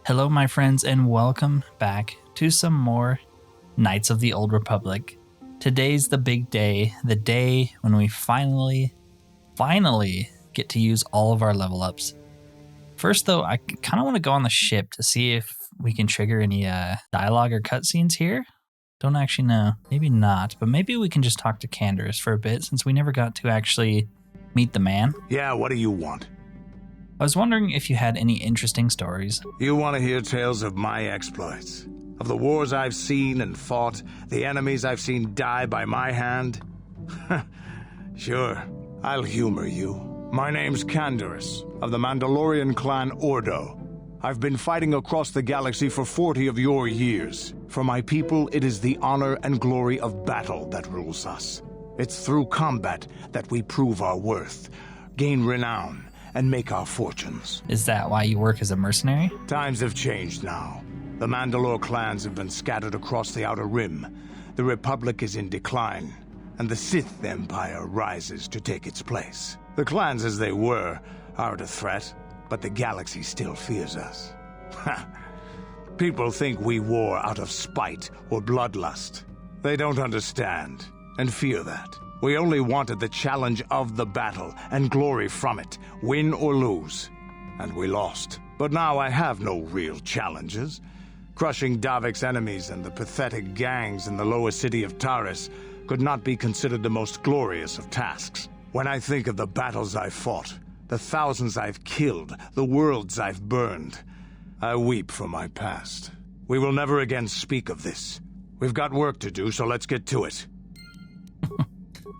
Hello, my friends, and welcome back to some more Knights of the Old Republic. Today's the big day, the day when we finally get to use all of our level ups. First, though, I kind of want to go on the ship to see if we can trigger any dialogue or cutscenes here. Don't actually know. Maybe not, but maybe we can just talk to Canderous for a bit since we never got to actually meet the man. Yeah, what do you want? I was wondering if you had any interesting stories. You want to hear tales of my exploits? Of the wars I've seen and fought, the enemies I've seen die by my hand? Sure, I'll humor you. My name's Canderous, of the Mandalorian clan Ordo. I've been fighting across the galaxy for 40 of your years. For my people, it is the honor and glory of battle that rules us. It's through combat that we prove our worth, gain renown, and make our fortunes. Is that why you work as a mercenary? Times have changed now. The Mandalore clans have been scattered across the Outer Rim. The Republic is in decline, and the Sith Empire rises to take its place. The clans as they were aren't a threat, but the galaxy still fears us. People think we war out of spite or bloodlust. They don't understand, and fear that. We only wanted the challenge of the battle and glory from it, win or lose. And we lost. But now I have no real challenges. Crushing Davik's enemies and the pathetic gangs in the lower city of Taris could not be considered the most glorious of tasks. When I think of the battles I've fought, the thousands I've killed, the worlds I've burned, I weep for my past. We will never again speak of this. We've got work to do, so let's get to it.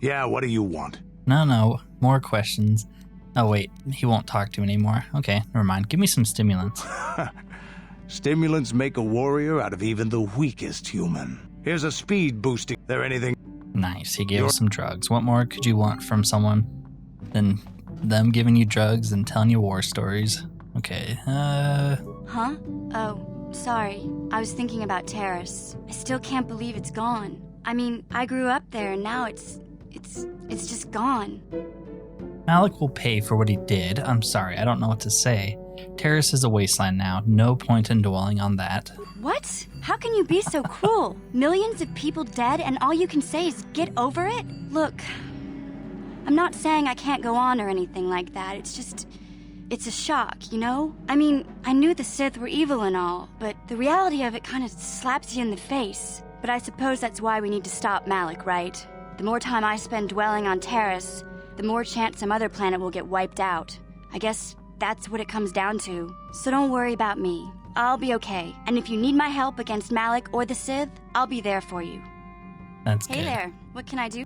Yeah, what do you want? No, more questions. Oh wait, he won't talk to me anymore. Okay, never mind. Give me some stimulants. Stimulants make a warrior out of even the weakest human. Here's a speed boosting. There anything? Nice, he gave us some drugs. What more could you want from someone than them giving you drugs and telling you war stories? Okay, Huh? Oh, sorry. I was thinking about Taris. I still can't believe it's gone. I mean, I grew up there and now it's just gone. Malik will pay for what he did. I'm sorry, I don't know what to say. Taris is a wasteland now. No point in dwelling on that. What? How can you be so cruel? Millions of people dead and all you can say is get over it? Look, I'm not saying I can't go on or anything like that. It's a shock, you know? I mean, I knew the Sith were evil and all, but the reality of it kind of slaps you in the face. But I suppose that's why we need to stop Malik, right? The more time I spend dwelling on Taris, the more chance some other planet will get wiped out. I guess that's what it comes down to. So don't worry about me. I'll be okay. And if you need my help against Malik or the Sith, I'll be there for you. That's good. Hey there, what can I do?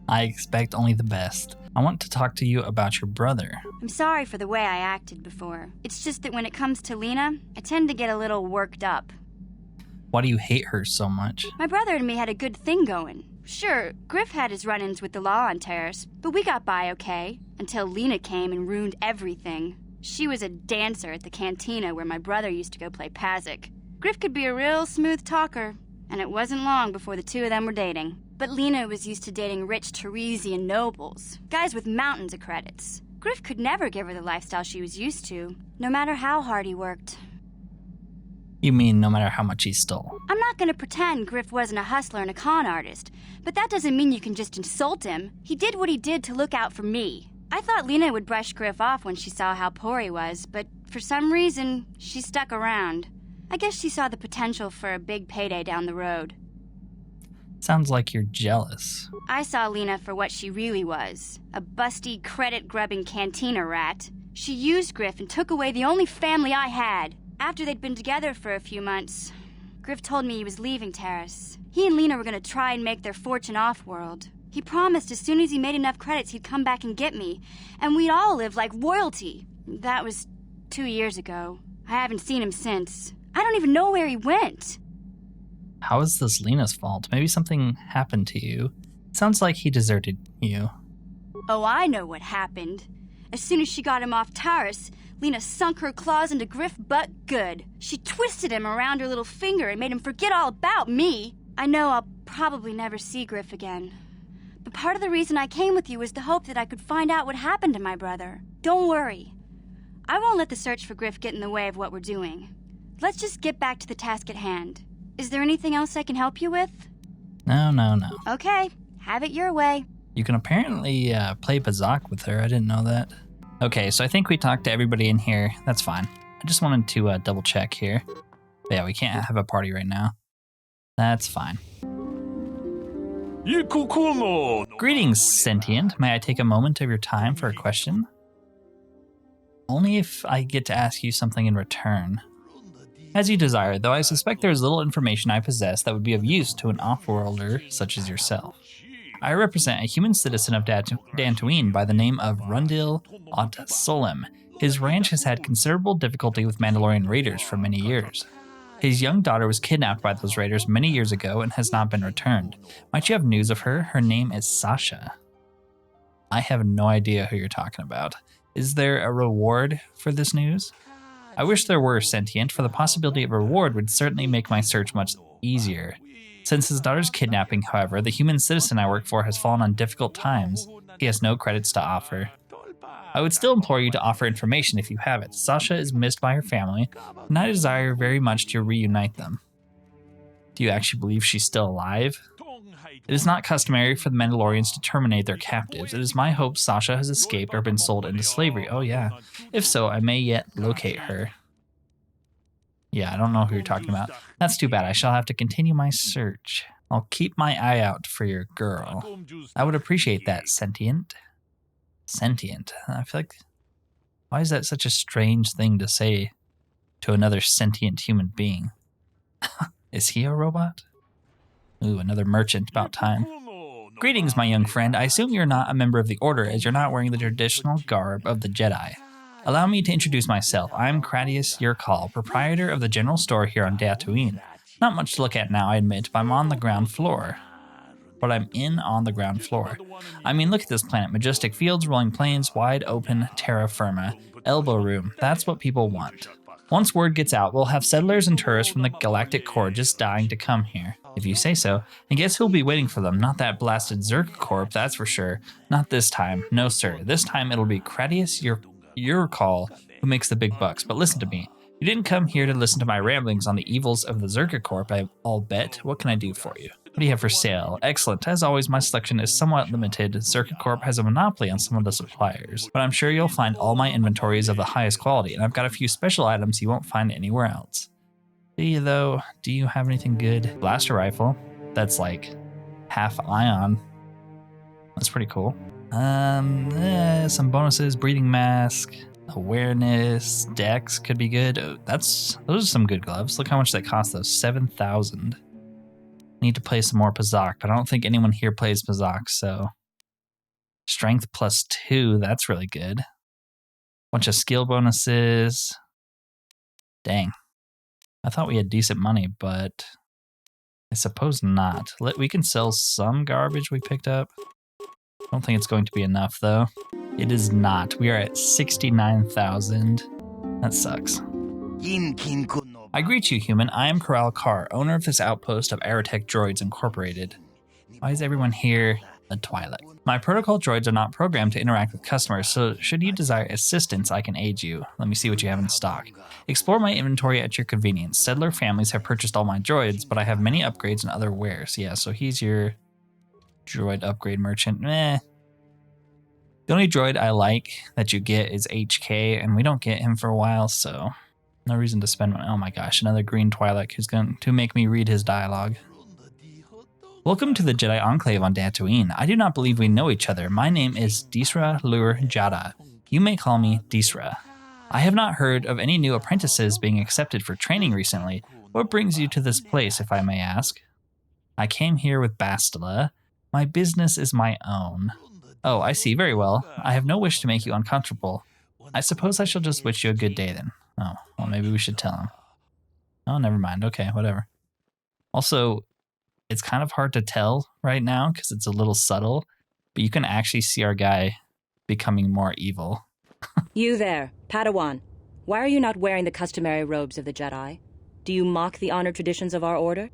I expect only the best. I want to talk to you about your brother. I'm sorry for the way I acted before. It's just that when it comes to Lena, I tend to get a little worked up. Why do you hate her so much? My brother and me had a good thing going. Sure, Griff had his run-ins with the law on Taris, but we got by okay, until Lena came and ruined everything. She was a dancer at the cantina where my brother used to go play Pazik. Griff could be a real smooth talker, and it wasn't long before the two of them were dating. But Lena was used to dating rich Teresian nobles, guys with mountains of credits. Griff could never give her the lifestyle she was used to, no matter how hard he worked. You mean no matter how much he stole? I'm not gonna pretend Griff wasn't a hustler and a con artist, but that doesn't mean you can just insult him. He did what he did to look out for me. I thought Lena would brush Griff off when she saw how poor he was, but for some reason, she stuck around. I guess she saw the potential for a big payday down the road. Sounds like you're jealous. I saw Lena for what she really was, a busty, credit-grubbing cantina rat. She used Griff and took away the only family I had. After they'd been together for a few months, Griff told me he was leaving Taris. He and Lena were going to try and make their fortune off-world. He promised as soon as he made enough credits he'd come back and get me, and we'd all live like royalty. That was 2 years ago. I haven't seen him since. I don't even know where he went. How is this Lena's fault? Maybe something happened to you. Sounds like he deserted you. Oh, I know what happened. As soon as she got him off Taris, Lena sunk her claws into Griff but good. She twisted him around her little finger and made him forget all about me. I know I'll probably never see Griff again. But part of the reason I came with you was the hope that I could find out what happened to my brother. Don't worry. I won't let the search for Griff get in the way of what we're doing. let's just get back to the task at hand. Is there anything else I can help you with? No. Okay, have it your way. You can apparently play Bazak with her. I didn't know that. Okay, so I think we talked to everybody in here. That's fine. I just wanted to double check here. But yeah, we can't have a party right now. That's fine. Greetings, sentient. May I take a moment of your time for a question? Only if I get to ask you something in return. As you desire, though I suspect there is little information I possess that would be of use to an off-worlder such as yourself. I represent a human citizen of Dantooine by the name of Rundil Ot Solem. His ranch has had considerable difficulty with Mandalorian raiders for many years. His young daughter was kidnapped by those raiders many years ago and has not been returned. Might you have news of her? Her name is Sasha. I have no idea who you're talking about. Is there a reward for this news? I wish there were, sentient, for the possibility of a reward would certainly make my search much easier. Since his daughter's kidnapping, however, the human citizen I work for has fallen on difficult times. He has no credits to offer. I would still implore you to offer information if you have it. Sasha is missed by her family, and I desire very much to reunite them. Do you actually believe she's still alive? It is not customary for the Mandalorians to terminate their captives. It is my hope Sasha has escaped or been sold into slavery. Oh yeah. If so, I may yet locate her. Yeah, I don't know who you're talking about. That's too bad. I shall have to continue my search. I'll keep my eye out for your girl. I would appreciate that, sentient. Sentient. I feel like, why is that such a strange thing to say to another sentient human being? Is he a robot? Ooh, another merchant, about time. Greetings, my young friend. I assume you're not a member of the Order, as you're not wearing the traditional garb of the Jedi. Allow me to introduce myself. I'm Cratius Yerkal, proprietor of the general store here on Dantooine. Not much to look at now, I admit, but I'm on the ground floor. But I'm on the ground floor. I mean, look at this planet. Majestic fields, rolling plains, wide open terra firma. Elbow room. That's what people want. Once word gets out, we'll have settlers and tourists from the Galactic Core just dying to come here. If you say so. And guess who'll be waiting for them? Not that blasted Zerk Corp, that's for sure. Not this time. No, sir. This time it'll be Cratius Yerkal who makes the big bucks. But listen to me. You didn't come here to listen to my ramblings on the evils of the Zerka Corp, I'll bet. What can I do for you? What do you have for sale? Excellent. As always, my selection is somewhat limited. Zerka Corp has a monopoly on some of the suppliers, but I'm sure you'll find all my inventory is of the highest quality, and I've got a few special items you won't find anywhere else. Do you, though? Do you have anything good? Blaster rifle. That's like half ion. That's pretty cool. Some bonuses. Breathing mask. Awareness, Dex could be good. Oh, those are some good gloves. Look how much that cost though, 7,000. Need to play some more Pazak, but I don't think anyone here plays Pazak, so. Strength +2, that's really good. Bunch of skill bonuses. Dang. I thought we had decent money, but I suppose not. We can sell some garbage we picked up. I don't think it's going to be enough though. It is not. We are at 69,000. That sucks. I greet you, human. I am Corral Carr, owner of this outpost of Aerotech Droids Incorporated. Why is everyone here a Twi'lek? My protocol droids are not programmed to interact with customers, so should you desire assistance, I can aid you. Let me see what you have in stock. Explore my inventory at your convenience. Settler families have purchased all my droids, but I have many upgrades and other wares. Yeah, so he's your droid upgrade merchant. Meh. The only droid I like that you get is HK, and we don't get him for a while, so no reason to spend money. Oh my gosh, another green Twi'lek who's going to make me read his dialogue. Welcome to the Jedi Enclave on Dantooine. I do not believe we know each other. My name is Disra Lur Jada. You may call me Disra. I have not heard of any new apprentices being accepted for training recently. What brings you to this place, if I may ask? I came here with Bastila. My business is my own. Oh, I see. Very well. I have no wish to make you uncomfortable. I suppose I shall just wish you a good day then. Oh, well, maybe we should tell him. Oh, never mind. Okay, whatever. Also, it's kind of hard to tell right now because it's a little subtle, but you can actually see our guy becoming more evil. You there, Padawan. Why are you not wearing the customary robes of the Jedi? Do you mock the honored traditions of our order?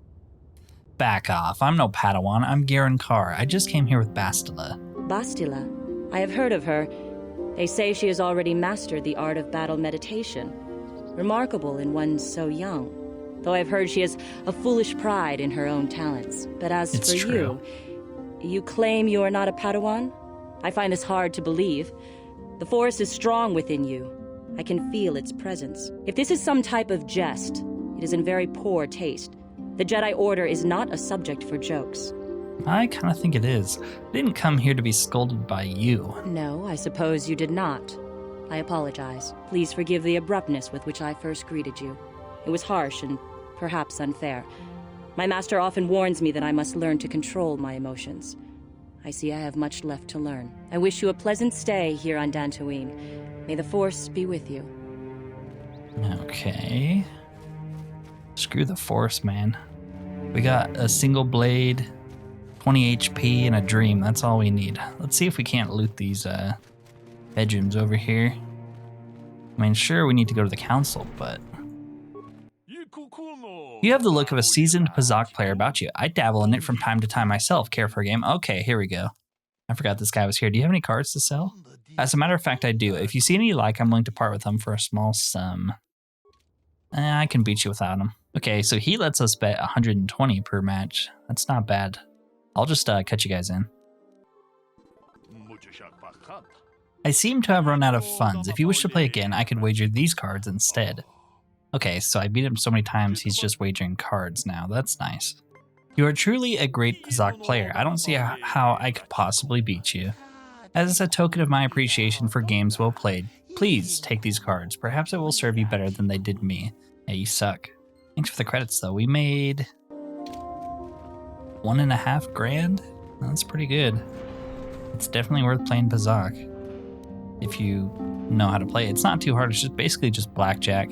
Back off. I'm no Padawan. I'm Garen Carr. I just came here with Bastila. Bastila. I have heard of her. They say she has already mastered the art of battle meditation. Remarkable in one so young. Though I've heard she has a foolish pride in her own talents. But as It's for true. you claim you are not a Padawan? I find this hard to believe. The Force is strong within you. I can feel its presence. If this is some type of jest, it is in very poor taste. The Jedi Order is not a subject for jokes. I kind of think it is. I didn't come here to be scolded by you. No, I suppose you did not. I apologize. Please forgive the abruptness with which I first greeted you. It was harsh and perhaps unfair. My master often warns me that I must learn to control my emotions. I see I have much left to learn. I wish you a pleasant stay here on Dantooine. May the Force be with you. Okay. Screw the Force, man. We got a single blade, 20 HP, and a dream. That's all we need. Let's see if we can't loot these bedrooms over here. I mean, sure, we need to go to the council, but... You have the look of a seasoned Pazak player about you. I dabble in it from time to time myself. Care for a game? Okay, here we go. I forgot this guy was here. Do you have any cards to sell? As a matter of fact, I do. If you see any you like, I'm willing to part with them for a small sum. I can beat you without them. Okay, so he lets us bet 120 per match. That's not bad. I'll just cut you guys in. I seem to have run out of funds. If you wish to play again, I could wager these cards instead. Okay, so I beat him so many times, he's just wagering cards now. That's nice. You are truly a great Pazak player. I don't see how I could possibly beat you. As a token of my appreciation for games well played, please take these cards. Perhaps it will serve you better than they did me. Yeah, you suck. Thanks for the credits, though. We made $1.5 grand. That's pretty good. It's definitely worth playing Pazak if you know how to play it. It's not too hard. It's just basically just blackjack,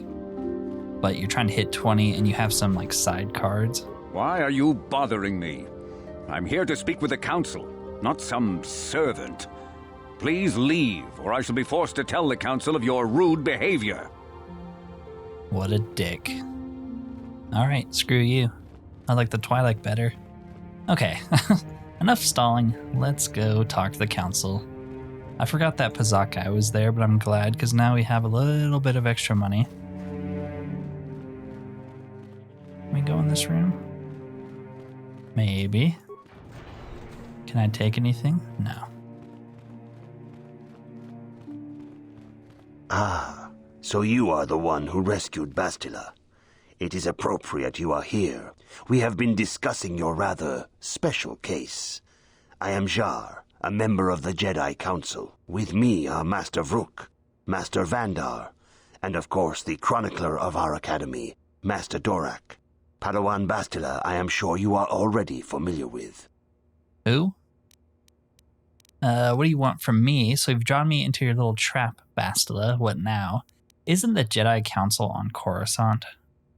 but you're trying to hit 20 and you have some like side cards. Why are you bothering me? I'm here to speak with the council, not some servant. Please leave, or I shall be forced to tell the council of your rude behavior. What a dick. Alright, screw you. I like the Twilight better. Okay, enough stalling. Let's go talk to the council. I forgot that Pazak guy was there, but I'm glad, because now we have a little bit of extra money. Can we go in this room? Maybe. Can I take anything? No. Ah, so you are the one who rescued Bastila. It is appropriate you are here. We have been discussing your rather special case. I am Jar, a member of the Jedi Council. With me are Master Vrook, Master Vandar, and of course the chronicler of our academy, Master Dorak. Padawan Bastila, I am sure you are already familiar with. Who? What do you want from me? So you've drawn me into your little trap, Bastila. What now? Isn't the Jedi Council on Coruscant?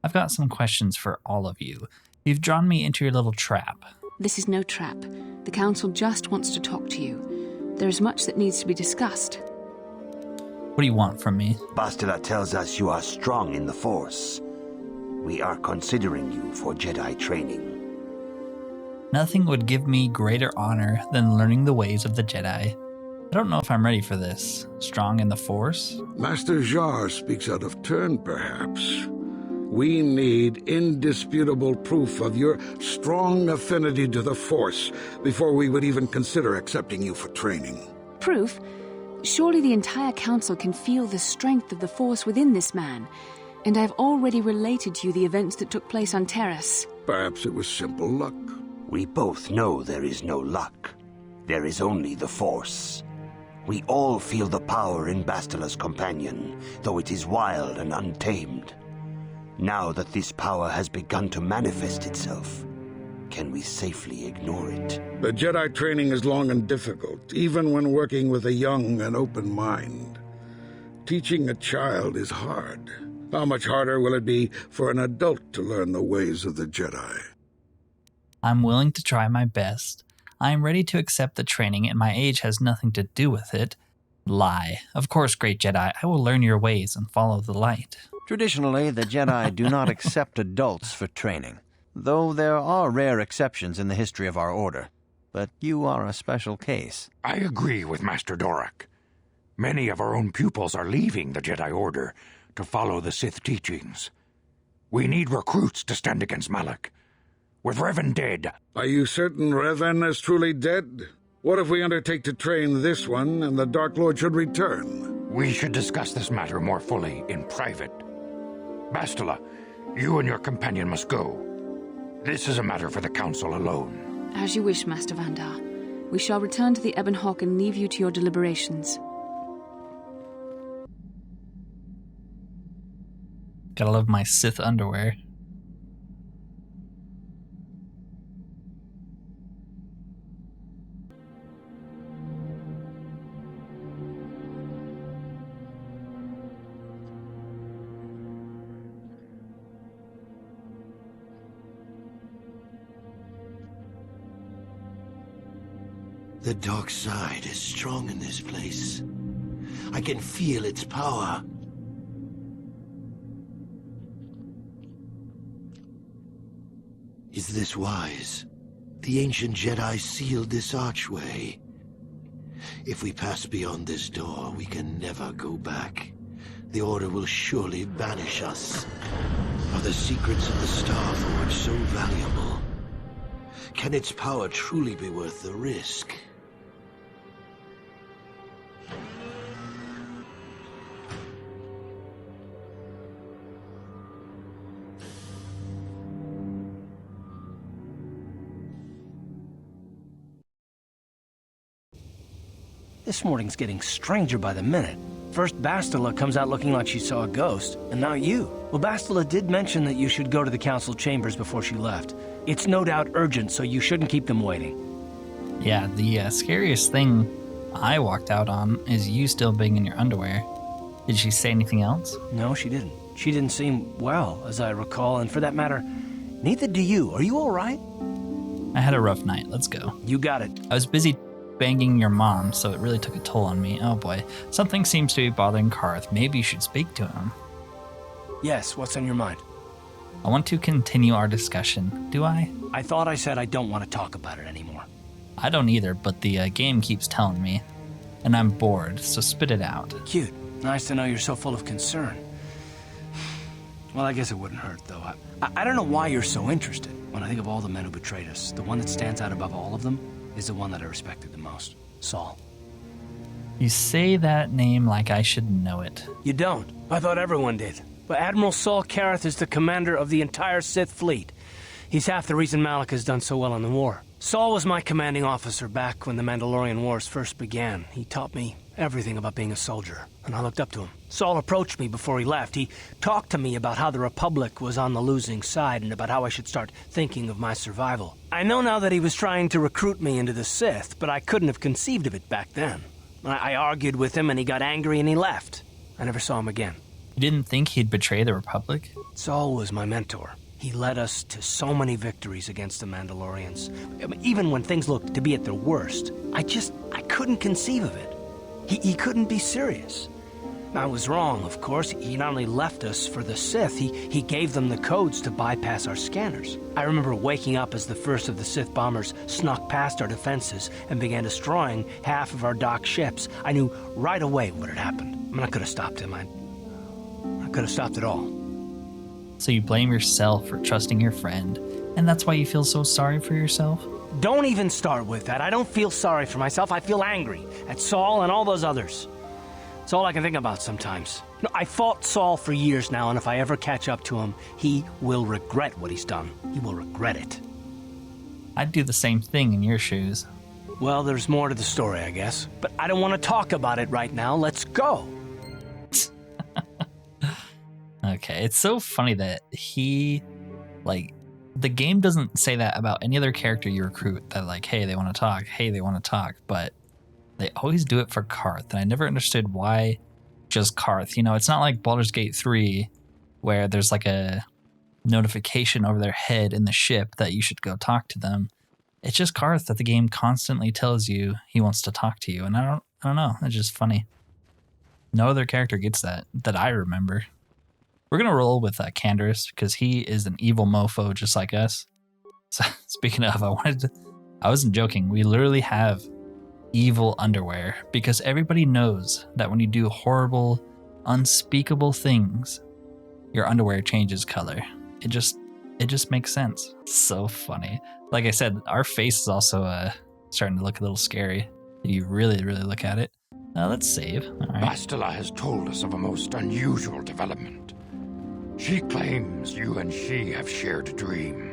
I've got some questions for all of you. You've drawn me into your little trap. This is no trap. The Council just wants to talk to you. There is much that needs to be discussed. What do you want from me? Bastila tells us you are strong in the Force. We are considering you for Jedi training. Nothing would give me greater honor than learning the ways of the Jedi. I don't know if I'm ready for this. Strong in the Force? Master Jar speaks out of turn, perhaps. We need indisputable proof of your strong affinity to the Force before we would even consider accepting you for training. Proof? Surely the entire Council can feel the strength of the Force within this man, and I've already related to you the events that took place on Terrace. Perhaps it was simple luck. We both know there is no luck. There is only the Force. We all feel the power in Bastila's companion, though it is wild and untamed. Now that this power has begun to manifest itself, can we safely ignore it? The Jedi training is long and difficult, even when working with a young and open mind. Teaching a child is hard. How much harder will it be for an adult to learn the ways of the Jedi? I'm willing to try my best. I am ready to accept the training, and my age has nothing to do with it. Lie. Of course, great Jedi, I will learn your ways and follow the light. Traditionally, the Jedi do not accept adults for training, though there are rare exceptions in the history of our order. But you are a special case. I agree with Master Dorak. Many of our own pupils are leaving the Jedi Order to follow the Sith teachings. We need recruits to stand against Malak. With Revan dead... Are you certain Revan is truly dead? What if we undertake to train this one and the Dark Lord should return? We should discuss this matter more fully in private. Bastila, you and your companion must go. This is a matter for the Council alone. As you wish, Master Vandar. We shall return to the Ebon Hawk and leave you to your deliberations. Gotta love my Sith underwear. The dark side is strong in this place. I can feel its power. Is this wise? The ancient Jedi sealed this archway. If we pass beyond this door, we can never go back. The Order will surely banish us. Are the secrets of the Star Forge so valuable? Can its power truly be worth the risk? This morning's getting stranger by the minute. First Bastila comes out looking like she saw a ghost, and now you. Well, Bastila did mention that you should go to the council chambers before she left. It's no doubt urgent, so you shouldn't keep them waiting. Yeah, the scariest thing I walked out on is you still being in your underwear. Did she say anything else? No, she didn't. She didn't seem well, as I recall, and for that matter, neither do you. Are you all right? I had a rough night. Let's go. You got it. I was busy banging your mom, so it really took a toll on me. Oh boy. Something seems to be bothering Carth. Maybe you should speak to him. Yes, what's on your mind? I want to continue our discussion. Do I? I thought I said I don't want to talk about it anymore. I don't either, but the game keeps telling me. And I'm bored, so spit it out. Cute. Nice to know you're so full of concern. Well, I guess it wouldn't hurt, though. I don't know why you're so interested. When I think of all the men who betrayed us, the one that stands out above all of them is the one that I respected the most. Saul. You say that name like I should know it. You don't. I thought everyone did. But Admiral Saul Carth is the commander of the entire Sith fleet. He's half the reason Malak has done so well in the war. Saul was my commanding officer back when the Mandalorian Wars first began. He taught me everything about being a soldier, and I looked up to him. Saul approached me before he left. He talked to me about how the Republic was on the losing side and about how I should start thinking of my survival. I know now that he was trying to recruit me into the Sith, but I couldn't have conceived of it back then. I argued with him and he got angry and he left. I never saw him again. You didn't think he'd betray the Republic? Saul was my mentor. He led us to so many victories against the Mandalorians. Even when things looked to be at their worst, I couldn't conceive of it. He couldn't be serious. I was wrong, of course. He not only left us for the Sith, he gave them the codes to bypass our scanners. I remember waking up as the first of the Sith bombers snuck past our defenses and began destroying half of our docked ships. I knew right away what had happened. I mean, I could have stopped him. I could have stopped it all. So you blame yourself for trusting your friend, and that's why you feel so sorry for yourself? Don't even start with that. I don't feel sorry for myself. I feel angry at Saul and all those others. It's all I can think about sometimes. No, I fought Saul for years now, and if I ever catch up to him, he will regret what he's done. He will regret it. I'd do the same thing in your shoes. Well, there's more to the story, I guess. But I don't want to talk about it right now. Let's go. Okay, it's so funny that he, the game doesn't say that about any other character you recruit, that hey, they want to talk, but they always do it for Carth, and I never understood why just Carth. You know, it's not like Baldur's Gate 3, where there's a notification over their head in the ship that you should go talk to them. It's just Carth that the game constantly tells you he wants to talk to you, and I don't know, it's just funny. No other character gets that I remember. We're going to roll with Canderous, because he is an evil mofo just like us. So, speaking of, I wasn't joking. We literally have evil underwear, because everybody knows that when you do horrible, unspeakable things, your underwear changes color. It just makes sense. So funny. Like I said, our face is also starting to look a little scary if you really, really look at it. Let's save. All right. Bastila has told us of a most unusual development. She claims you and she have shared a dream.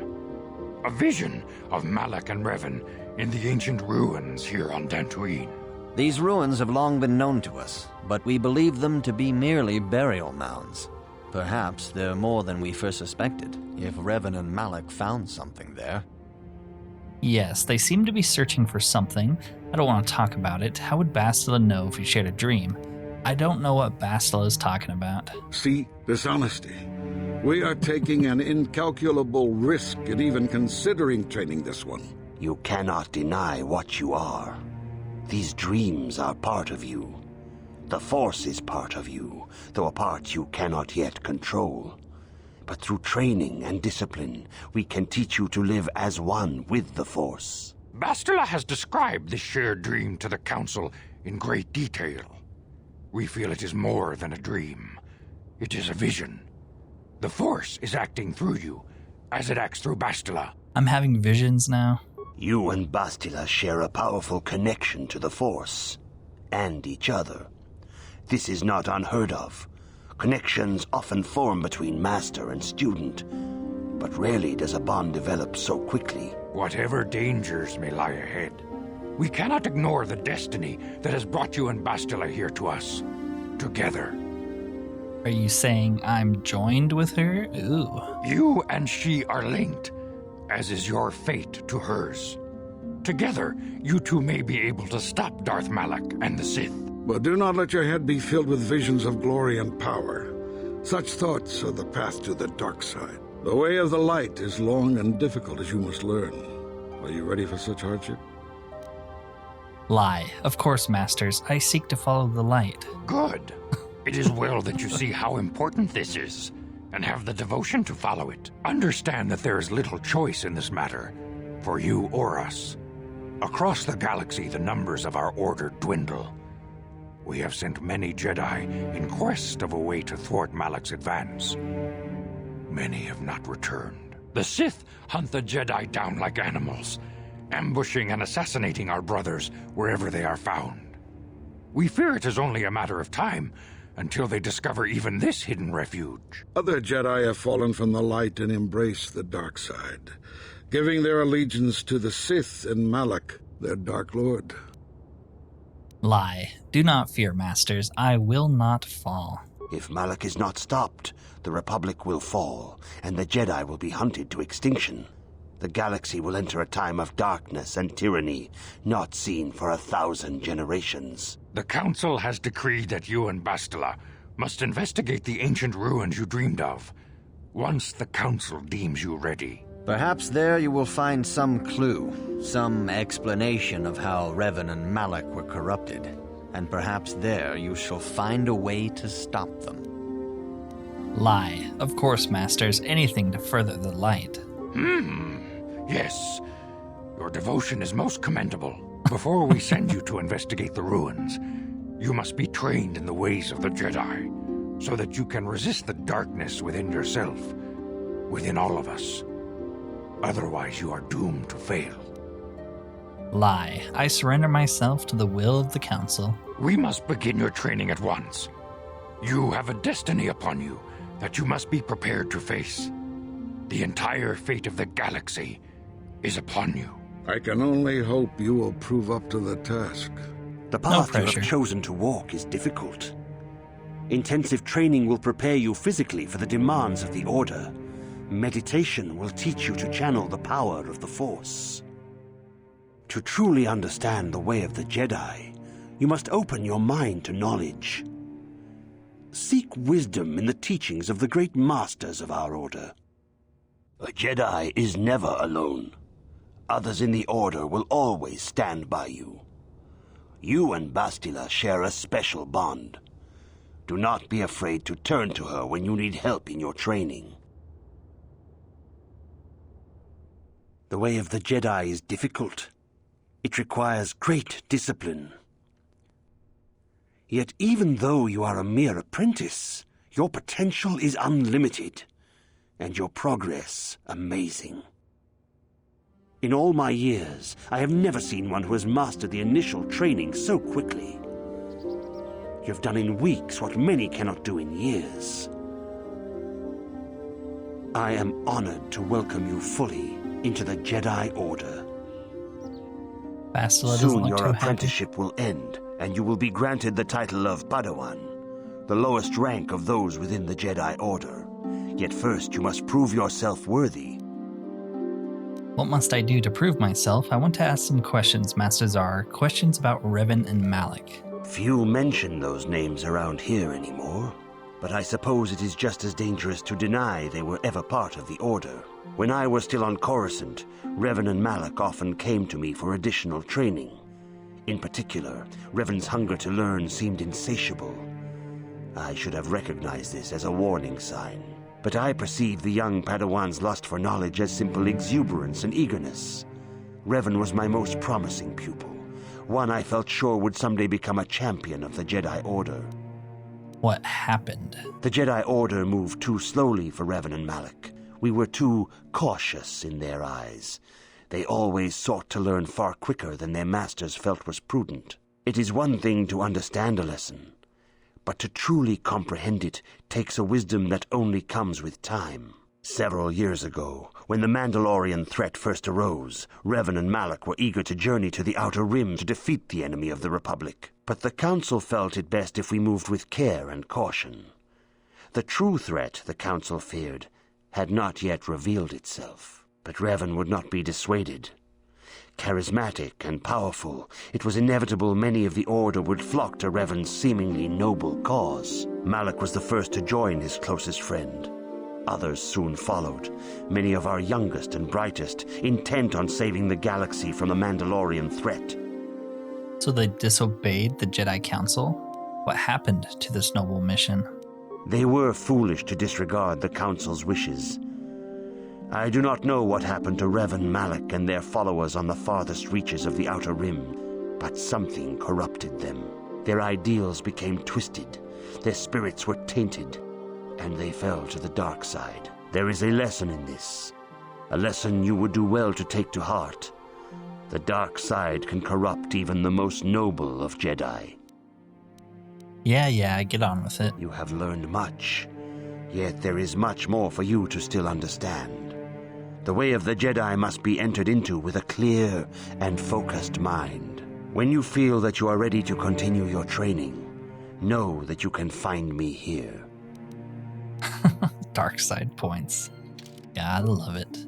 A vision of Malak and Revan in the ancient ruins here on Dantooine. These ruins have long been known to us, but we believe them to be merely burial mounds. Perhaps they're more than we first suspected, if Revan and Malak found something there. Yes, they seem to be searching for something. I don't want to talk about it. How would Bastila know if we shared a dream? I don't know what Bastila is talking about. See, dishonesty. We are taking an incalculable risk in even considering training this one. You cannot deny what you are. These dreams are part of you. The Force is part of you, though a part you cannot yet control. But through training and discipline, we can teach you to live as one with the Force. Bastila has described this shared dream to the Council in great detail. We feel it is more than a dream. It is a vision. The Force is acting through you, as it acts through Bastila. I'm having visions now. You and Bastila share a powerful connection to the Force, and each other. This is not unheard of. Connections often form between master and student, but rarely does a bond develop so quickly. Whatever dangers may lie ahead, we cannot ignore the destiny that has brought you and Bastila here to us, together. Are you saying I'm joined with her? Ooh. You and she are linked, as is your fate to hers. Together, you two may be able to stop Darth Malak and the Sith. But do not let your head be filled with visions of glory and power. Such thoughts are the path to the dark side. The way of the light is long and difficult, as you must learn. Are you ready for such hardship? Lie. Of course, Masters. I seek to follow the light. Good. It is well that you see how important this is, and have the devotion to follow it. Understand that there is little choice in this matter, for you or us. Across the galaxy, the numbers of our order dwindle. We have sent many Jedi in quest of a way to thwart Malak's advance. Many have not returned. The Sith hunt the Jedi down like animals, ambushing and assassinating our brothers wherever they are found. We fear it is only a matter of time until they discover even this hidden refuge. Other Jedi have fallen from the light and embraced the dark side, giving their allegiance to the Sith and Malak, their Dark Lord. Lie. Do not fear, Masters. I will not fall. If Malak is not stopped, the Republic will fall, and the Jedi will be hunted to extinction. The galaxy will enter a time of darkness and tyranny, not seen for 1,000 generations. The Council has decreed that you and Bastila must investigate the ancient ruins you dreamed of, once the Council deems you ready. Perhaps there you will find some clue, some explanation of how Revan and Malak were corrupted, and perhaps there you shall find a way to stop them. Lie. Of course, Masters. Anything to further the light. Yes. Your devotion is most commendable. Before we send you to investigate the ruins, you must be trained in the ways of the Jedi, so that you can resist the darkness within yourself, within all of us. Otherwise, you are doomed to fail. Lie. I surrender myself to the will of the Council. We must begin your training at once. You have a destiny upon you that you must be prepared to face. The entire fate of the galaxy is upon you. I can only hope you will prove up to the task. The path you have chosen to walk is difficult. Intensive training will prepare you physically for the demands of the Order. Meditation will teach you to channel the power of the Force. To truly understand the way of the Jedi, you must open your mind to knowledge. Seek wisdom in the teachings of the great masters of our Order. A Jedi is never alone. Others in the Order will always stand by you. You and Bastila share a special bond. Do not be afraid to turn to her when you need help in your training. The way of the Jedi is difficult. It requires great discipline. Yet even though you are a mere apprentice, your potential is unlimited, and your progress amazing. In all my years, I have never seen one who has mastered the initial training so quickly. You've done in weeks what many cannot do in years. I am honored to welcome you fully into the Jedi Order. Bastila Soon your apprenticeship will end, and you will be granted the title of Padawan, the lowest rank of those within the Jedi Order. Yet first you must prove yourself worthy. What must I do to prove myself? I want to ask some questions, Master Zar. Questions about Revan and Malak. Few mention those names around here anymore, but I suppose it is just as dangerous to deny they were ever part of the Order. When I was still on Coruscant, Revan and Malak often came to me for additional training. In particular, Revan's hunger to learn seemed insatiable. I should have recognized this as a warning sign. But I perceived the young Padawan's lust for knowledge as simple exuberance and eagerness. Revan was my most promising pupil, one I felt sure would someday become a champion of the Jedi Order. What happened? The Jedi Order moved too slowly for Revan and Malak. We were too cautious in their eyes. They always sought to learn far quicker than their masters felt was prudent. It is one thing to understand a lesson, but to truly comprehend it takes a wisdom that only comes with time. Several years ago, when the Mandalorian threat first arose, Revan and Malak were eager to journey to the Outer Rim to defeat the enemy of the Republic. But the Council felt it best if we moved with care and caution. The true threat, the Council feared, had not yet revealed itself. But Revan would not be dissuaded. Charismatic and powerful, it was inevitable many of the Order would flock to Revan's seemingly noble cause. Malak was the first to join his closest friend. Others soon followed, many of our youngest and brightest, intent on saving the galaxy from the Mandalorian threat. So they disobeyed the Jedi Council? What happened to this noble mission? They were foolish to disregard the Council's wishes. I do not know what happened to Revan, Malak, and their followers on the farthest reaches of the Outer Rim, but something corrupted them. Their ideals became twisted, their spirits were tainted, and they fell to the dark side. There is a lesson in this, a lesson you would do well to take to heart. The dark side can corrupt even the most noble of Jedi. Yeah, get on with it. You have learned much, yet there is much more for you to still understand. The way of the Jedi must be entered into with a clear and focused mind. When you feel that you are ready to continue your training, know that you can find me here. Dark side points. Gotta love it.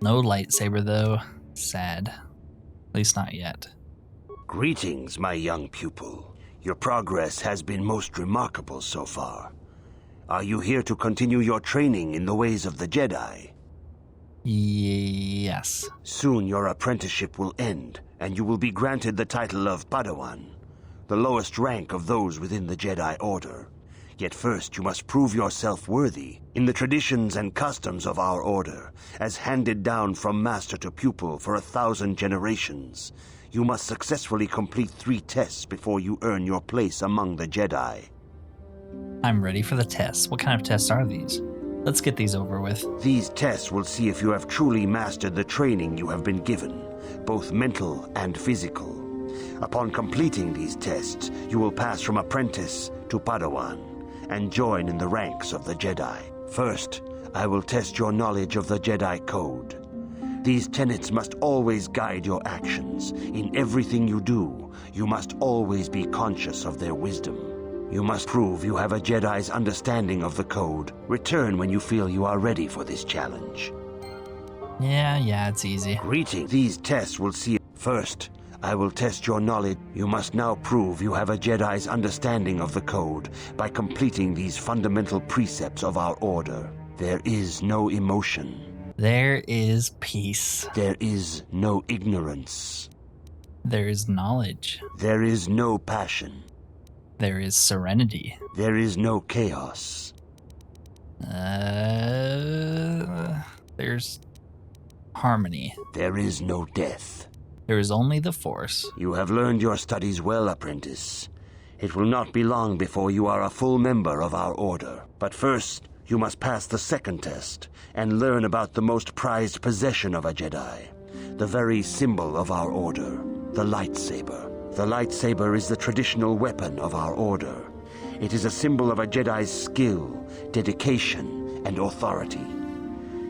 No lightsaber, though. Sad. At least not yet. Greetings, my young pupil. Your progress has been most remarkable so far. Are you here to continue your training in the ways of the Jedi? Yes. Soon your apprenticeship will end, and you will be granted the title of Padawan, the lowest rank of those within the Jedi Order. Yet first you must prove yourself worthy. In the traditions and customs of our order, as handed down from master to pupil for 1,000 generations, you must successfully complete 3 tests before you earn your place among the Jedi. I'm ready for the tests. What kind of tests are these? Let's get these over with. These tests will see if you have truly mastered the training you have been given, both mental and physical. Upon completing these tests, you will pass from apprentice to Padawan and join in the ranks of the Jedi. First, I will test your knowledge of the Jedi Code. These tenets must always guide your actions. In everything you do, you must always be conscious of their wisdom. You must prove you have a Jedi's understanding of the Code. Return when you feel you are ready for this challenge. Yeah, it's easy. Greetings. These tests will see... First, I will test your knowledge. You must now prove you have a Jedi's understanding of the Code by completing these fundamental precepts of our order. There is no emotion. There is peace. There is no ignorance. There is knowledge. There is no passion. There is serenity. There is no chaos. There's harmony. There is no death. There is only the Force. You have learned your studies well, apprentice. It will not be long before you are a full member of our order. But first, you must pass the second test and learn about the most prized possession of a Jedi, the very symbol of our order, the lightsaber. The lightsaber is the traditional weapon of our order. It is a symbol of a Jedi's skill, dedication, and authority.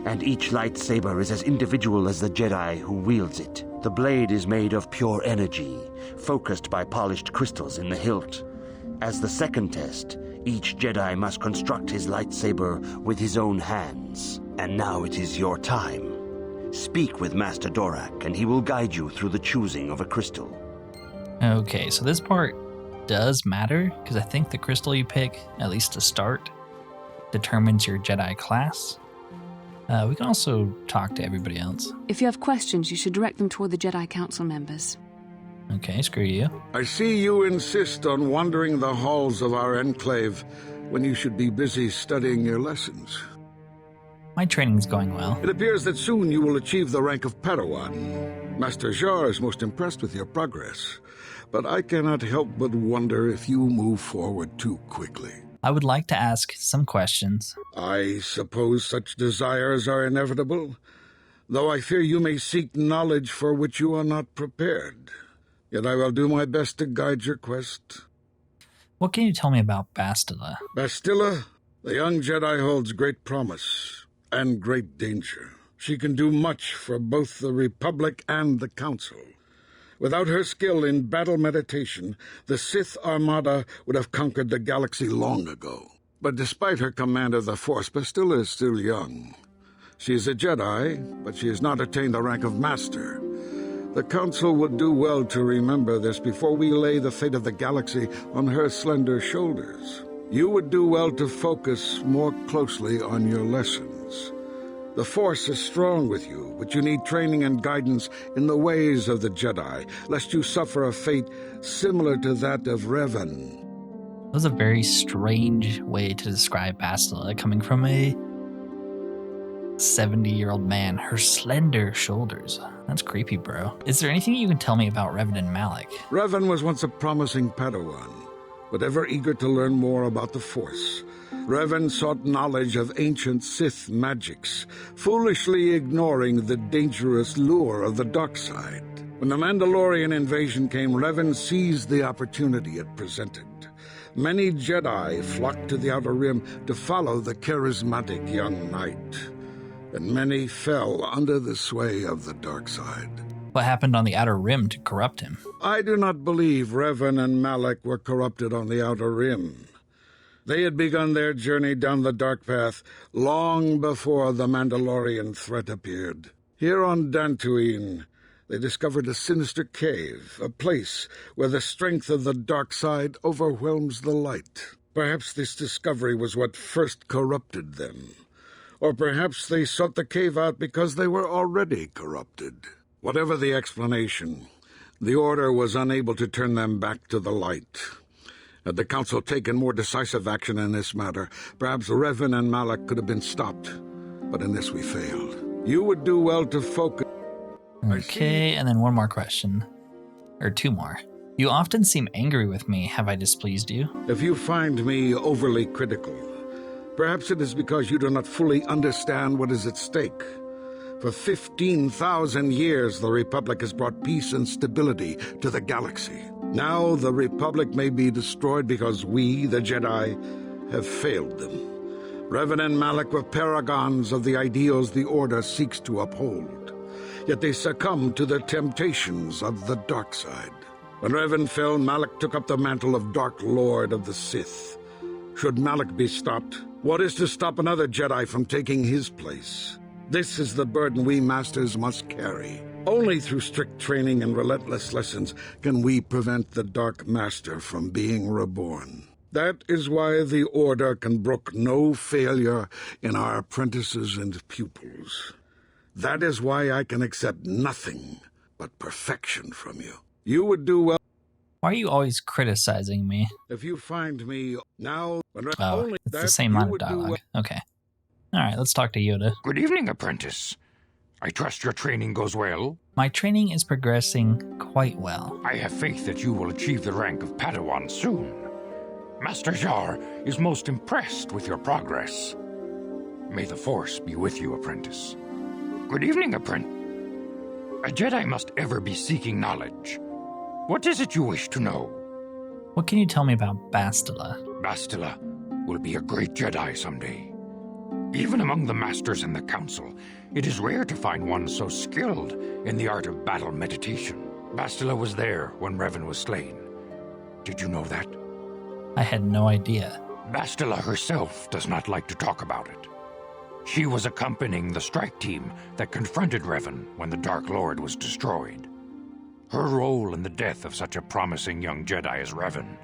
And each lightsaber is as individual as the Jedi who wields it. The blade is made of pure energy, focused by polished crystals in the hilt. As the second test, each Jedi must construct his lightsaber with his own hands. And now it is your time. Speak with Master Dorak, and he will guide you through the choosing of a crystal. Okay, so this part does matter, because I think the crystal you pick, at least to start, determines your Jedi class. We can also talk to everybody else. If you have questions, you should direct them toward the Jedi Council members. Okay, screw you. I see you insist on wandering the halls of our enclave when you should be busy studying your lessons. My training's going well. It appears that soon you will achieve the rank of Padawan. Master Jar is most impressed with your progress, but I cannot help but wonder if you move forward too quickly. I would like to ask some questions. I suppose such desires are inevitable, though I fear you may seek knowledge for which you are not prepared. Yet I will do my best to guide your quest. What can you tell me about Bastila? Bastila, the young Jedi, holds great promise and great danger. She can do much for both the Republic and the Council. Without her skill in battle meditation, the Sith Armada would have conquered the galaxy long ago. But despite her command of the Force, Bastila is still young. She is a Jedi, but she has not attained the rank of Master. The Council would do well to remember this before we lay the fate of the galaxy on her slender shoulders. You would do well to focus more closely on your lessons. The Force is strong with you, but you need training and guidance in the ways of the Jedi, lest you suffer a fate similar to that of Revan. That was a very strange way to describe Bastila, coming from a 70-year-old man. Her slender shoulders. That's creepy, bro. Is there anything you can tell me about Revan and Malak? Revan was once a promising Padawan, but ever eager to learn more about the Force. Revan sought knowledge of ancient Sith magics, foolishly ignoring the dangerous lure of the dark side. When the Mandalorian invasion came, Revan seized the opportunity it presented. Many Jedi flocked to the Outer Rim to follow the charismatic young knight, and many fell under the sway of the dark side. What happened on the Outer Rim to corrupt him? I do not believe Revan and Malak were corrupted on the Outer Rim. They had begun their journey down the dark path long before the Mandalorian threat appeared. Here on Dantooine, they discovered a sinister cave, a place where the strength of the dark side overwhelms the light. Perhaps this discovery was what first corrupted them. Or perhaps they sought the cave out because they were already corrupted. Whatever the explanation, the Order was unable to turn them back to the light. Had the Council taken more decisive action in this matter, perhaps Revan and Malak could have been stopped. But in this we failed. You would do well to focus... Okay, and then one more question. Or two more. You often seem angry with me. Have I displeased you? If you find me overly critical, perhaps it is because you do not fully understand what is at stake. For 15,000 years, the Republic has brought peace and stability to the galaxy. Now the Republic may be destroyed because we, the Jedi, have failed them. Revan and Malak were paragons of the ideals the Order seeks to uphold. Yet they succumbed to the temptations of the dark side. When Revan fell, Malak took up the mantle of Dark Lord of the Sith. Should Malak be stopped, what is to stop another Jedi from taking his place? This is the burden we Masters must carry. Only through strict training and relentless lessons can we prevent the Dark Master from being reborn. That is why the Order can brook no failure in our apprentices and pupils. That is why I can accept nothing but perfection from you. You would do well... Why are you always criticizing me? If you find me now... Oh, it's the same line of dialogue. Okay. All right, let's talk to Yoda. Good evening, apprentice. I trust your training goes well. My training is progressing quite well. I have faith that you will achieve the rank of Padawan soon. Master Jar is most impressed with your progress. May the Force be with you, apprentice. Good evening, apprentice. A Jedi must ever be seeking knowledge. What is it you wish to know? What can you tell me about Bastila? Bastila will be a great Jedi someday. Even among the Masters in the Council, it is rare to find one so skilled in the art of battle meditation. Bastila was there when Revan was slain. Did you know that? I had no idea. Bastila herself does not like to talk about it. She was accompanying the strike team that confronted Revan when the Dark Lord was destroyed. Her role in the death of such a promising young Jedi as Revan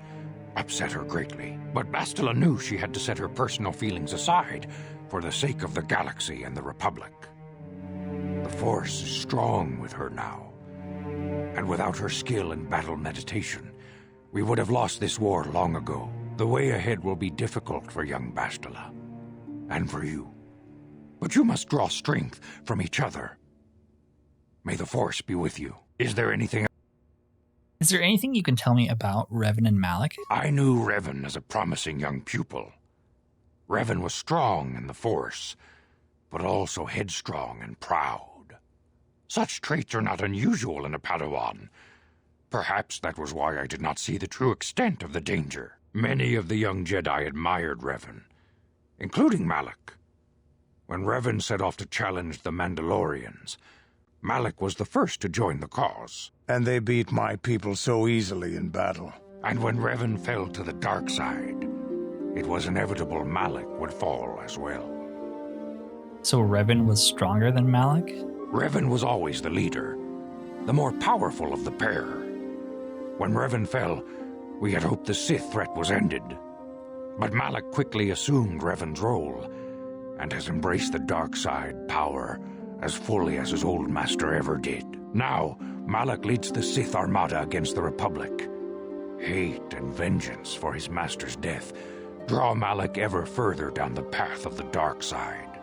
upset her greatly. But Bastila knew she had to set her personal feelings aside for the sake of the galaxy and the Republic. The Force is strong with her now, and without her skill in battle meditation, we would have lost this war long ago. The way ahead will be difficult for young Bastila, and for you. But you must draw strength from each other. May the Force be with you. Is there anything you can tell me about Revan and Malak? I knew Revan as a promising young pupil. Revan was strong in the Force, but also headstrong and proud. Such traits are not unusual in a Padawan. Perhaps that was why I did not see the true extent of the danger. Many of the young Jedi admired Revan, including Malak. When Revan set off to challenge the Mandalorians, Malak was the first to join the cause. And they beat my people so easily in battle. And when Revan fell to the dark side, it was inevitable Malak would fall as well. So Revan was stronger than Malak? Revan was always the leader, the more powerful of the pair. When Revan fell, we had hoped the Sith threat was ended. But Malak quickly assumed Revan's role, and has embraced the dark side power as fully as his old master ever did. Now, Malak leads the Sith Armada against the Republic. Hate and vengeance for his master's death draw Malak ever further down the path of the dark side,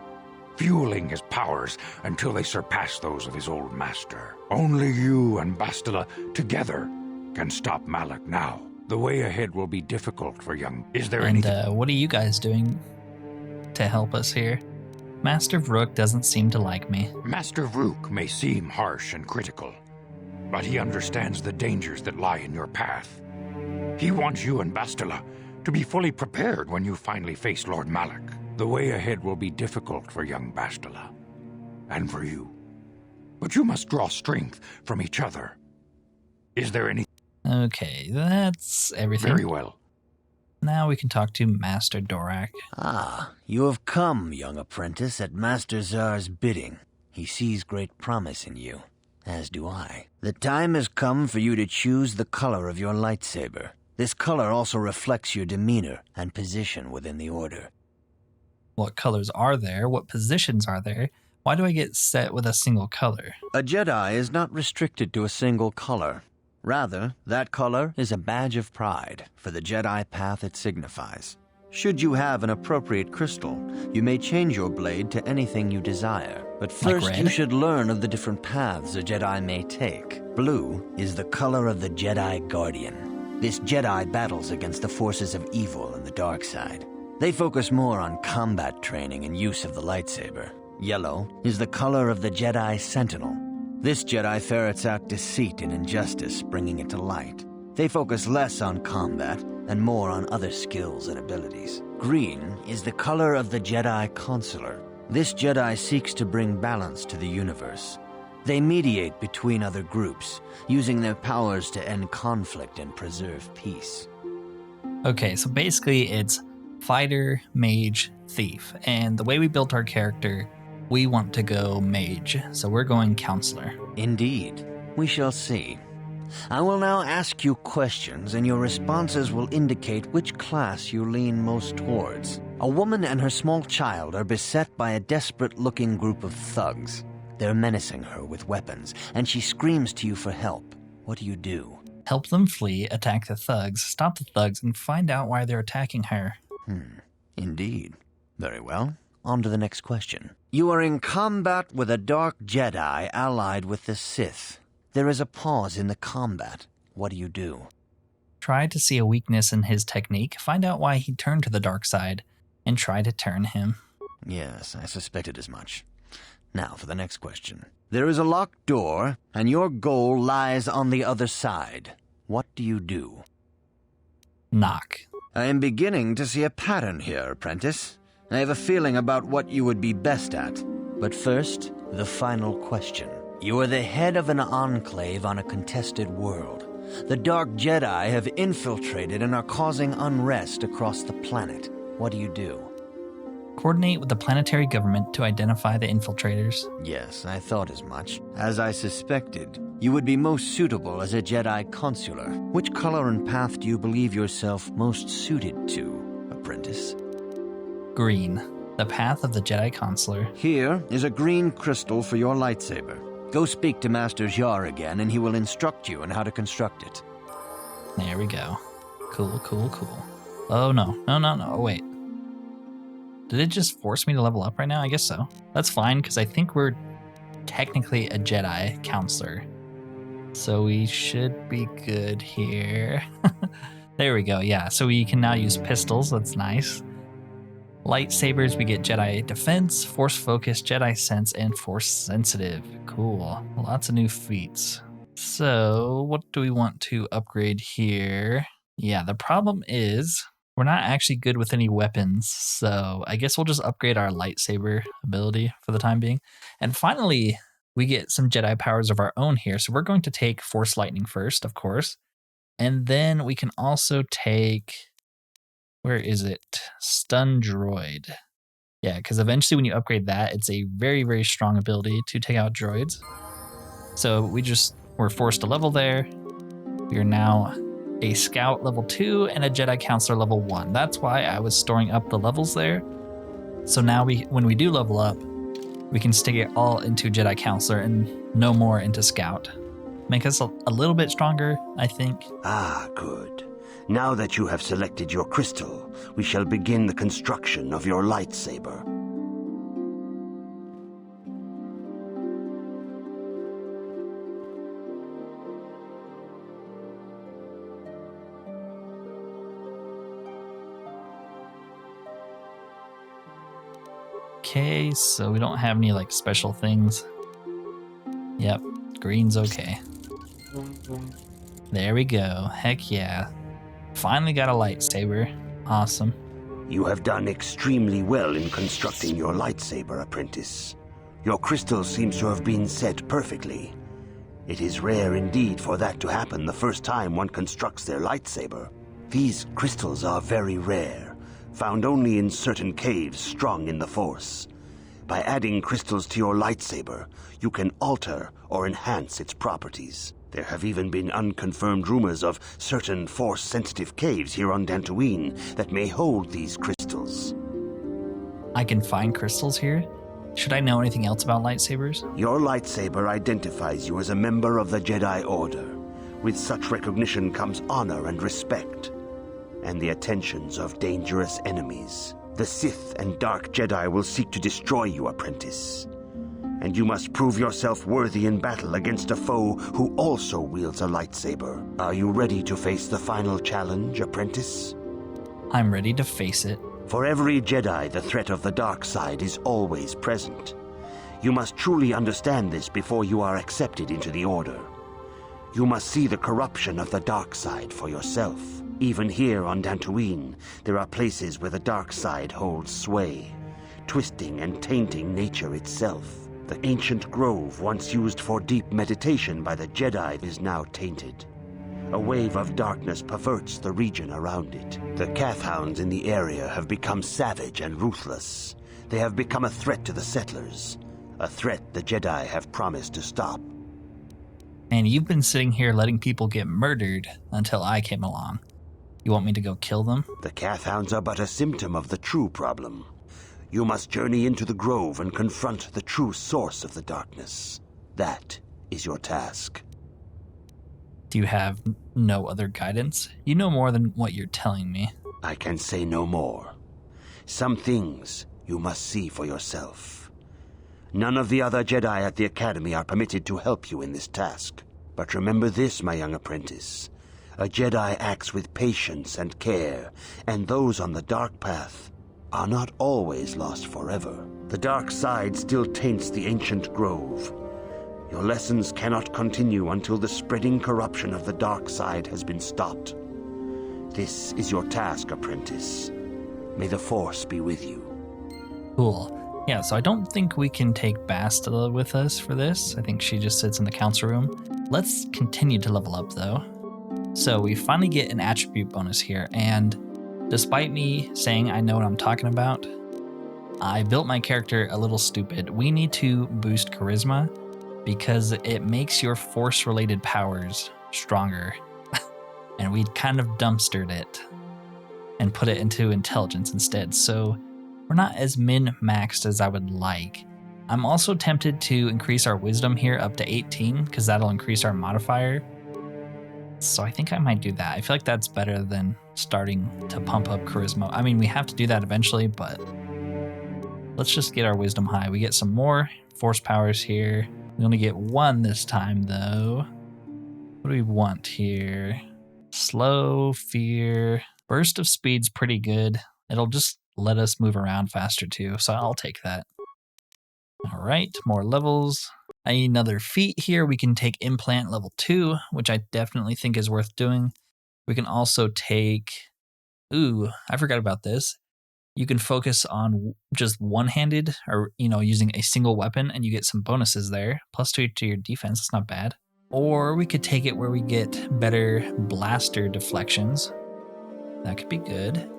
fueling his powers until they surpass those of his old master. Only you and Bastila together can stop Malak now. The way ahead will be difficult for young... Is there anything... what are you guys doing to help us here? Master Vrook doesn't seem to like me. Master Vrook may seem harsh and critical, but he understands the dangers that lie in your path. He wants you and Bastila to be fully prepared when you finally face Lord Malak. The way ahead will be difficult for young Bastila, and for you. But you must draw strength from each other. Is there any... Okay, that's everything. Very well. Now we can talk to Master Dorak. Ah, you have come, young apprentice, at Master Zar's bidding. He sees great promise in you, as do I. The time has come for you to choose the color of your lightsaber. This color also reflects your demeanor and position within the Order. What colors are there? What positions are there? Why do I get set with a single color? A Jedi is not restricted to a single color. Rather, that color is a badge of pride for the Jedi path it signifies. Should you have an appropriate crystal, you may change your blade to anything you desire. But first, you should learn of the different paths a Jedi may take. Blue is the color of the Jedi Guardian. This Jedi battles against the forces of evil and the dark side. They focus more on combat training and use of the lightsaber. Yellow is the color of the Jedi Sentinel. This Jedi ferrets out deceit and injustice, bringing it to light. They focus less on combat and more on other skills and abilities. Green is the color of the Jedi Counselor. This Jedi seeks to bring balance to the universe. They mediate between other groups, using their powers to end conflict and preserve peace. Okay, so basically it's fighter, mage, thief. And the way we built our character, we want to go mage, so we're going counselor. Indeed. We shall see. I will now ask you questions, and your responses will indicate which class you lean most towards. A woman and her small child are beset by a desperate-looking group of thugs. They're menacing her with weapons, and she screams to you for help. What do you do? Help them flee, attack the thugs, stop the thugs, and find out why they're attacking her. Indeed. Very well. On to the next question. You are in combat with a dark Jedi allied with the Sith. There is a pause in the combat. What do you do? try to see a weakness in his technique, find out why he turned to the dark side, and try to turn him. Yes, I suspected as much. Now for the next question. There is a locked door, and your goal lies on the other side. What do you do? Knock. I am beginning to see a pattern here, apprentice. I have a feeling about what you would be best at. But first, the final question. You are the head of an enclave on a contested world. The Dark Jedi have infiltrated and are causing unrest across the planet. What do you do? Coordinate with the planetary government to identify the infiltrators. Yes, I thought as much. As I suspected, you would be most suitable as a Jedi Consular. Which color and path do you believe yourself most suited to, apprentice? Green. The path of the Jedi Consular. Here is a green crystal for your lightsaber. Go speak to Master Jar again, and he will instruct you on how to construct it. There we go. Cool, cool, cool. Oh, no. No. Oh, wait. Did it just force me to level up right now? I guess so. That's fine, because I think we're technically a Jedi Counselor. So we should be good here. There we go. Yeah, so we can now use pistols. That's nice. Lightsabers, we get Jedi Defense, Force Focus, Jedi Sense, and Force Sensitive. Cool. Lots of new feats. So what do we want to upgrade here? Yeah, the problem is we're not actually good with any weapons, so I guess we'll just upgrade our lightsaber ability for the time being. And finally, we get some Jedi powers of our own here. So we're going to take Force Lightning first, of course. And then we can also take... Where is it? Stun Droid. Yeah, because eventually when you upgrade that, it's a very, very strong ability to take out droids. So we're forced to level there. We are now a Scout level 2 and a Jedi Counselor level 1. That's why I was storing up the levels there. So now when we do level up, we can stick it all into Jedi Counselor and no more into Scout. Make us a little bit stronger, I think. Ah, good. Now that you have selected your crystal, we shall begin the construction of your lightsaber. Okay, so we don't have any like special things. Yep, green's okay. There we go. Heck yeah. Finally got a lightsaber. Awesome. You have done extremely well in constructing your lightsaber, apprentice. Your crystal seems to have been set perfectly. It is rare indeed for that to happen the first time one constructs their lightsaber. These crystals are very rare, found only in certain caves strong in the Force. By adding crystals to your lightsaber, you can alter or enhance its properties. There have even been unconfirmed rumors of certain Force-sensitive caves here on Dantooine that may hold these crystals. I can find crystals here? Should I know anything else about lightsabers? Your lightsaber identifies you as a member of the Jedi Order. With such recognition comes honor and respect, and the attentions of dangerous enemies. The Sith and Dark Jedi will seek to destroy you, apprentice. And you must prove yourself worthy in battle against a foe who also wields a lightsaber. Are you ready to face the final challenge, apprentice? I'm ready to face it. For every Jedi, the threat of the dark side is always present. You must truly understand this before you are accepted into the Order. You must see the corruption of the dark side for yourself. Even here on Dantooine, there are places where the dark side holds sway, twisting and tainting nature itself. The ancient grove, once used for deep meditation by the Jedi, is now tainted. A wave of darkness perverts the region around it. The Cath hounds in the area have become savage and ruthless. They have become a threat to the settlers, a threat the Jedi have promised to stop. And you've been sitting here letting people get murdered until I came along. You want me to go kill them? The Cath hounds are but a symptom of the true problem. You must journey into the grove and confront the true source of the darkness. That is your task. Do you have no other guidance? You know more than what you're telling me. I can say no more. Some things you must see for yourself. None of the other Jedi at the Academy are permitted to help you in this task. But remember this, my young apprentice. A Jedi acts with patience and care, and those on the dark path are not always lost forever. The dark side still taints the ancient grove. Your lessons cannot continue until the spreading corruption of the dark side has been stopped. This is your task, apprentice. May the Force be with you. Cool. Yeah, so I don't think we can take Bastila with us for this. I think she just sits in the council room. Let's continue to level up, though. So we finally get an attribute bonus here, and despite me saying I know what I'm talking about, I built my character a little stupid. We need to boost charisma because it makes your force-related powers stronger. And we kind of dumpstered it and put it into intelligence instead. So we're not as min-maxed as I would like. I'm also tempted to increase our wisdom here up to 18 because that'll increase our modifier. So I think I might do that. I feel like that's better than starting to pump up charisma. I mean, we have to do that eventually, but let's just get our wisdom high. We get some more force powers here. We only get one this time, though. What do we want here? Slow, fear. Burst of speed's pretty good. It'll just let us move around faster, too, so I'll take that. All right, more levels. I need another feat here. We can take implant level 2, which I definitely think is worth doing. We can also take... Ooh, I forgot about this. You can focus on just one-handed or, using a single weapon and you get some bonuses there. +2 to your defense, it's not bad. Or we could take it where we get better blaster deflections. That could be good.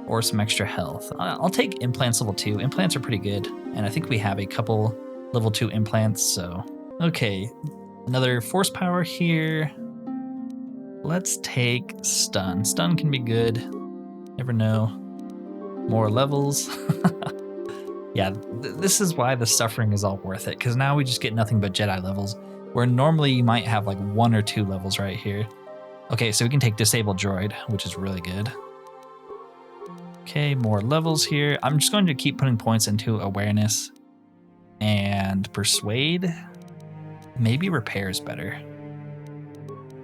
Or some extra health. I'll take implants level 2. Implants are pretty good. And I think we have a couple level 2 implants, so... Okay, another force power here. Let's take stun. Stun can be good. Never know. More levels. Yeah, this is why the suffering is all worth it, because now we just get nothing but Jedi levels, where normally you might have like 1 or 2 levels right here. Okay, so we can take Disable Droid, which is really good. Okay, more levels here. I'm just going to keep putting points into Awareness and Persuade. Maybe Repair is better,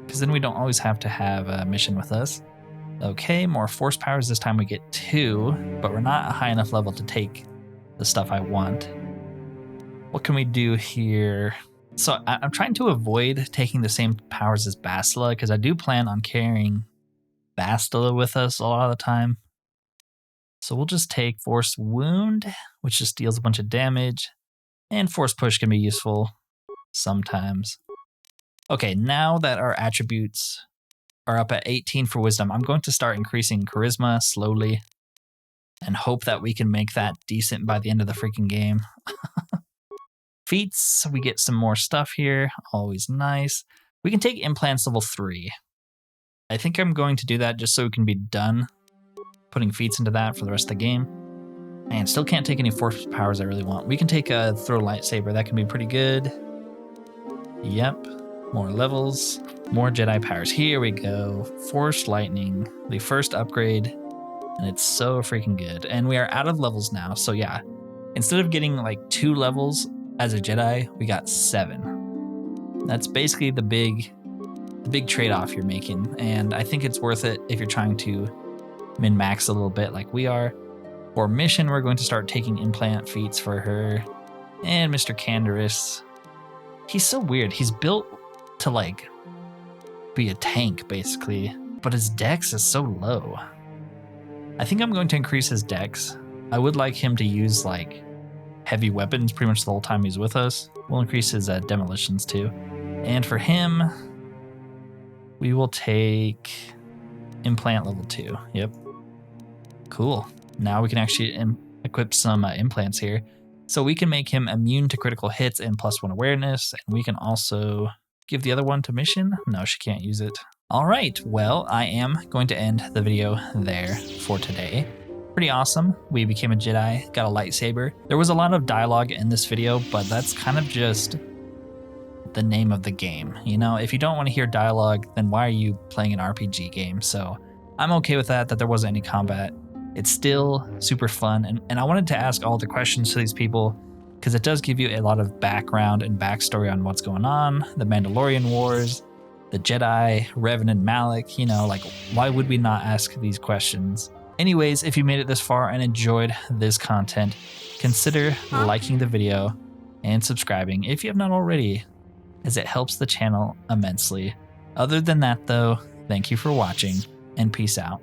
because then we don't always have to have a mission with us. Okay, more force powers. This time we get 2, but we're not a high enough level to take the stuff I want. What can we do here? So I'm trying to avoid taking the same powers as Bastila, because I do plan on carrying Bastila with us a lot of the time. So we'll just take Force Wound, which just deals a bunch of damage, and Force Push can be useful sometimes. Okay, now that our attributes are up at 18 for wisdom, I'm going to start increasing charisma slowly and hope that we can make that decent by the end of the freaking game. Feats, we get some more stuff here, always nice. We can take implants level 3. I think I'm going to do that just so we can be done putting feats into that for the rest of the game. And still can't take any force powers I really want. We can take a throw lightsaber, that can be pretty good. Yep, more levels, more Jedi powers. Here we go. Force Lightning, the first upgrade, and it's so freaking good. And we are out of levels now, so yeah. Instead of getting like 2 levels as a Jedi, we got 7. That's basically the big trade-off you're making, and I think it's worth it if you're trying to min-max a little bit like we are. For mission, we're going to start taking implant feats for her. And Mr. Canderous, he's so weird. He's built to like be a tank basically, but his dex is so low. I think I'm going to increase his dex. I would like him to use like heavy weapons pretty much the whole time he's with us. We'll increase his demolitions too. And for him, we will take implant level 2. Yep. Cool. Now we can actually equip some implants here. So we can make him immune to critical hits and +1 awareness. And we can also give the other one to mission. No, she can't use it. All right. Well, I am going to end the video there for today. Pretty awesome. We became a Jedi, got a lightsaber. There was a lot of dialogue in this video, but that's kind of just the name of the game. You know, if you don't want to hear dialogue, then why are you playing an RPG game? So I'm okay with that there wasn't any combat. It's still super fun, and I wanted to ask all the questions to these people because it does give you a lot of background and backstory on what's going on, the Mandalorian Wars, the Jedi, Revan and Malak, you know, like, why would we not ask these questions? Anyways, if you made it this far and enjoyed this content, consider liking the video and subscribing if you have not already, as it helps the channel immensely. Other than that though, thank you for watching and peace out.